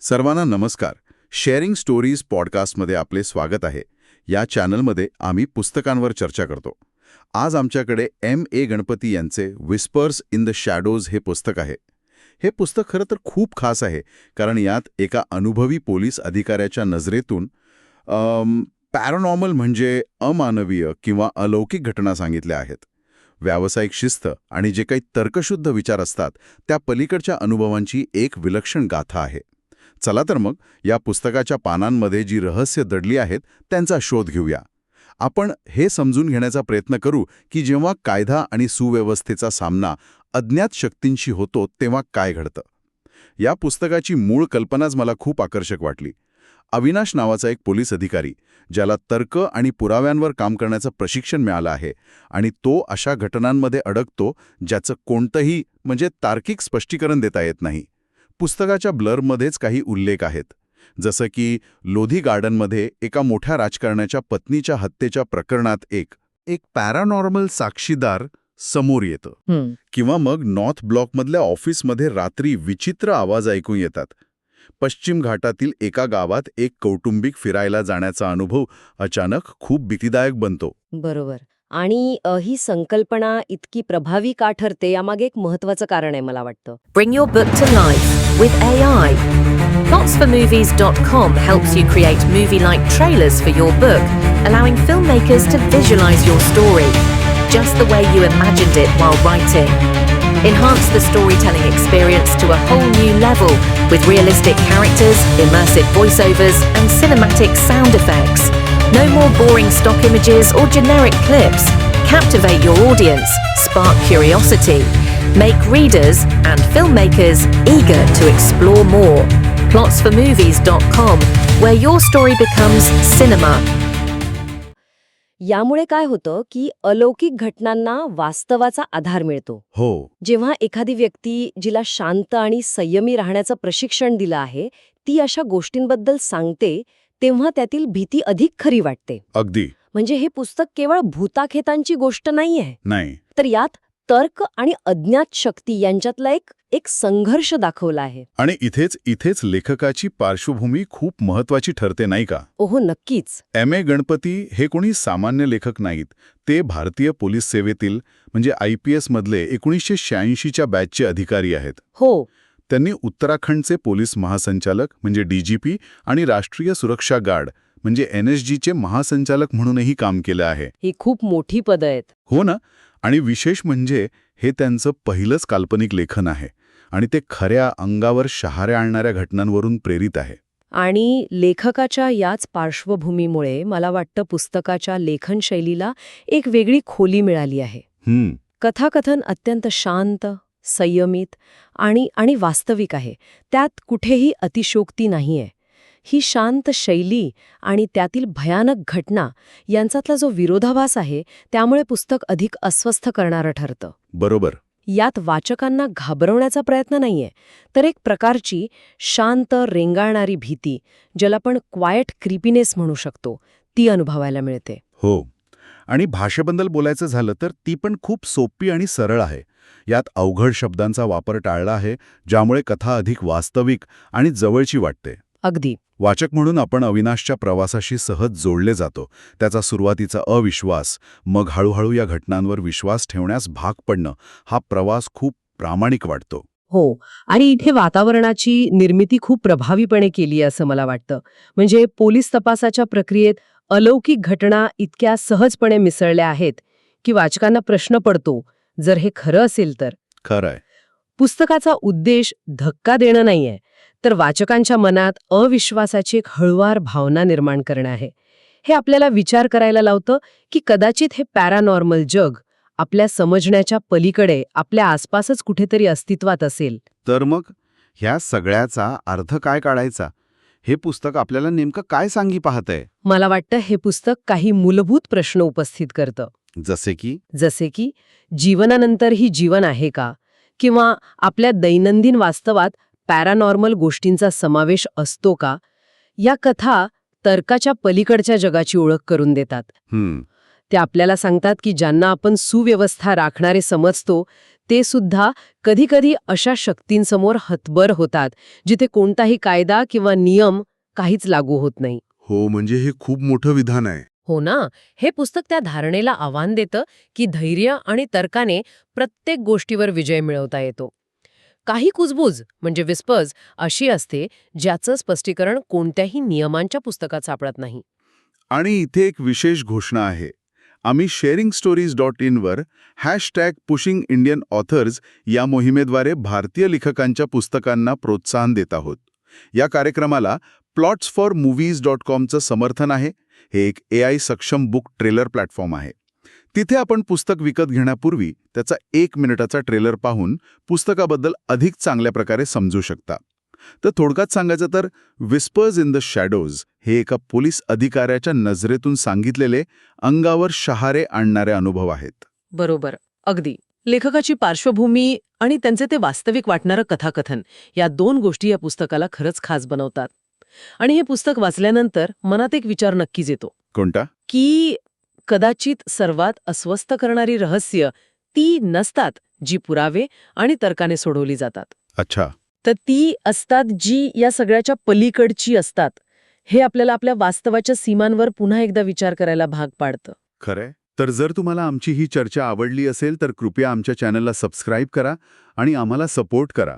सर्वांना नमस्कार. Sharing stories पॉडकास्टमध्ये आपले स्वागत आहे. या चॅनलमध्ये आम्ही पुस्तकांवर चर्चा करतो. आज आमच्याकडे M.A. गणपती यांचे विस्पर्स इन द शॅडोज हे पुस्तक आहे. हे पुस्तक खरं तर खूप खास आहे, कारण यात एका अनुभवी पोलीस अधिकाऱ्याच्या नजरेतून पॅरानॉर्मल म्हणजे अमानवीय किंवा अलौकिक घटना सांगितल्या आहेत. व्यावसायिक शिस्त आणि जे काही तर्कशुद्ध विचार असतात त्या पलीकडच्या अनुभवांची एक विलक्षण गाथा आहे. चला तर मग या पुस्तकाच्या पानांमध्ये जी रहस्य दडली आहेत त्यांचा शोध घेऊया. आपण हे समजून घेण्याचा प्रयत्न करू की जेव्हा कायदा आणि सुव्यवस्थेचा सामना अज्ञात शक्तींशी होतो तेव्हा काय घडतं. या पुस्तकाची मूळ कल्पनाच मला खूप आकर्षक वाटली. अविनाश नावाचा एक पोलीस अधिकारी, ज्याला तर्क आणि पुराव्यांवर काम करण्याचं प्रशिक्षण मिळालं आहे आणि तो अशा घटनांमध्ये अडकतो ज्याचं कोणतंही तार्किक स्पष्टीकरण देता येत नाही. पुस्तकाच्या ब्लरमध्येच काही उल्लेख आहेत, जसं की लोधी गार्डनमध्ये एका मोठ्या राजकारण्याच्या पत्नीच्या हत्येच्या प्रकरणात एक पॅरानॉर्मल साक्षीदार समोर येतं, किंवा मग नॉर्थ ब्लॉकमधल्या ऑफिसमध्ये रात्री विचित्र आवाज ऐकू येतात. पश्चिम घाटातील एका गावात एक कौटुंबिक फिरायला जाण्याचा अनुभव अचानक खूप भीतीदायक बनतो. बरोबर. आणि ही संकल्पना इतकी प्रभावी का ठरते यामागे एक महत्त्वाचं कारण आहे मला वाटतं. Bring your book to life with AI. Plotsformovies.com helps you create movie-like trailers for your book, allowing filmmakers to visualize your story, just the way you imagined it while writing. Enhance the storytelling experience to a whole new level with realistic characters, immersive voiceovers, and cinematic sound effects. No more boring stock images or generic clips. Captivate your audience, spark curiosity, make readers and filmmakers eager to explore more. Plotsformovies.com, where your story becomes cinema. यामुळे काय होतं की अलौकिक घटनांना वास्तवाचा आधार मिळतो. हो, जेव्हा एखादी व्यक्ती जिला शांत आणि संयमी राहण्याचं प्रशिक्षण दिलं आहे ती अशा गोष्टींबद्दल सांगते तेव्हा त्यातील भीती अधिक खरी वाटते. अगदी. म्हणजे हे पुस्तक केवळ भूताखेतांची गोष्ट नाहीये, नाही. तर यात तर्क आणि अज्ञात शक्ती यांच्यातला एक संघर्ष दाखवला आहे. आणि इथेच लेखकाची पार्श्वभूमी खूप महत्वाची ठरते, नाही का? ओहो, नक्कीच. M.A. गणपती हे कोणी सामान्य लेखक नाहीत. ते भारतीय पोलीस सेवेतील IPS मधले 1986च्या बॅचचे अधिकारी आहेत. हो. त्यांनी उत्तराखंडचे पोलीस महासंचालक DGP आणि राष्ट्रीय सुरक्षा गार्ड NSGचे महासंचालक म्हणूनही काम केलं आहे. ही खूप मोठी पदं आहेत. हो ना. आणि विशेष म्हणजे हे त्यांचं पहिलंच काल्पनिक लेखन आहे आणि ते खऱ्या अंगावर शहाऱ्या आणणाऱ्या घटनांवरून प्रेरित आहे. आणि लेखकाच्या याच पार्श्वभूमीमुळे मला वाटतं पुस्तकाच्या लेखनशैलीला एक वेगळी खोली मिळाली आहे. कथाकथन अत्यंत शांत, संयमित आणि वास्तविक आहे. त्यात कुठेही अतिशयोक्ती नाहीये. ही शांत शैली आणि त्यातील भयानक घटना यांच्यातला जो विरोधाभास आहे त्यामुळे पुस्तक अधिक अस्वस्थ करणारं ठरतं. बरोबर. यात वाचकांना घाबरवण्याचा प्रयत्न नाहीये, तर एक प्रकारची शांत रेंगाळणारी भीती, ज्याला आपण क्वायट क्रिपीनेस म्हणू शकतो, ती अनुभवायला मिळते. हो. आणि भाषेबद्दल बोलायचं झालं तर ती पण खूप सोपी आणि सरळ आहे. यात अवघड शब्दांचा वापर टाळला आहे, ज्यामुळे कथा अधिक वास्तविक आणि जवळची वाटते. अगदी. वाचक म्हणून आपण अविनाशच्या प्रवासाशी सहज जोडले जातो. त्याचा सुरुवातीचा अविश्वास, मग हळूहळू या घटनांवर विश्वास ठेवण्यास भाग पडणं, हा प्रवास खूप प्रामाणिक वाटतो. हो. आणि इथे वातावरणाची निर्मिती खूप प्रभावीपणे केली असं मला वाटतं. म्हणजे पोलीस तपासाच्या प्रक्रियेत अलौकिक घटना इतक्या सहजपणे मिसळल्या आहेत की वाचकांना प्रश्न पडतो, जर हे खरं असेल तर. खरंय. पुस्तकाचा उद्देश धक्का देणं नाहीये, तर वाचकांच्या मनात अविश्वासाची एक हळुवार भावना निर्माण करणं आहे. हे आपल्याला विचार करायला लावतं की कदाचित हे पॅरानॉर्मल जग आपल्या समजण्याच्या पलीकडे आपल्या आसपासच कुठेतरी अस्तित्वात असेल. तर मग ह्या सगळ्याचा अर्थ काय काढायचा? हे पुस्तक आपल्याला नेमकं काय सांगी पाहतंय? मला वाटतं हे पुस्तक काही मूलभूत प्रश्न उपस्थित करतं. जसे की जीवनानंतर ही जीवन आहे का? किंवा आपल्या दैनंदिन वास्तवात पॅरानॉर्मल गोष्टींचा समावेश असतो का? या कथा तर्काच्या पलीकडच्या जगाची ओळख करून देतात. त्या आपल्याला सांगतात की ज्यांना आपण सुव्यवस्था राखणारे समजतो ते सुद्धा कधीकधी अशा शक्तींसमोर हतबल होतात जिथे कोणताही कायदा किंवा नियम काहीच लागू होत नाही. हो, म्हणजे हे खूप मोठं विधान आहे. हो ना, हे पुस्तक त्या धारणेला आव्हान देतं की धैर्य आणि तर्काने प्रत्येक गोष्टीवर विजय मिळवता येतो. काही कुजबूज म्हणजे विस्पर्स अशी असते ज्याचं स्पष्टीकरण कोणत्याही नियमांच्या पुस्तकात सापडत नाही. आणि इथे एक विशेष घोषणा आहे. आम्ही sharingstories.in वर #pushing Indian authors या मोहिमेद्वारे भारतीय लेखकांच्या पुस्तकांना प्रोत्साहन देत आहोत. या कार्यक्रमाला plotsformovies.com चं समर्थन आहे. हे एक AI सक्षम बुक ट्रेलर प्लॅटफॉर्म आहे. तिथे आपण पुस्तक विकत घेण्यापूर्वी त्याचा 1 मिनिटाचा ट्रेलर पाहून पुस्तकाबद्दल अधिक चांगल्या प्रकारे समजू शकता. तर थोडक्यात सांगायचं तर विस्पर्स इन द शॅडोज हे एका पोलीस अधिकाऱ्याच्या नजरेतून सांगितलेले अंगावर शहारे आणणारे अनुभव आहेत. बरोबर, अगदी. लेखकाची पार्श्वभूमी आणि त्यांचे ते वास्तविक वाटणारं कथाकथन या 2 गोष्टी या पुस्तकाला खरंच खास बनवतात. आणि हे पुस्तक वाचल्यानंतर मनात एक विचार नक्कीच येतो कोणता? की कदाचित सर्वात अस्वस्थ करणारी रहस्य ती नसतात जी पुरावे आणि तर्काने सोडवली जातात. अच्छा. तर ती असतात जी या सगळ्याच्या पलीकडची असतात. हे आपल्याला आपल्या वास्तवाच्या सीमांवर पुन्हा एकदा विचार करायला भाग पाडतं. खरंय. तर जर तुम्हाला आमची ही चर्चा आवडली असेल तर कृपया आमच्या चॅनलला सबस्क्राईब करा आणि आम्हाला सपोर्ट करा.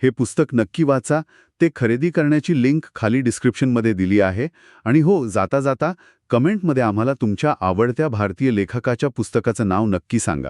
हे पुस्तक नक्की वाचा. ते खरेदी करण्याची लिंक खाली डिस्क्रिप्शनमध्ये दिली आहे. आणि हो, जाता जाता कमेंटमध्ये आम्हाला तुमच्या आवडत्या भारतीय लेखकाच्या पुस्तकाचं नाव नक्की सांगा.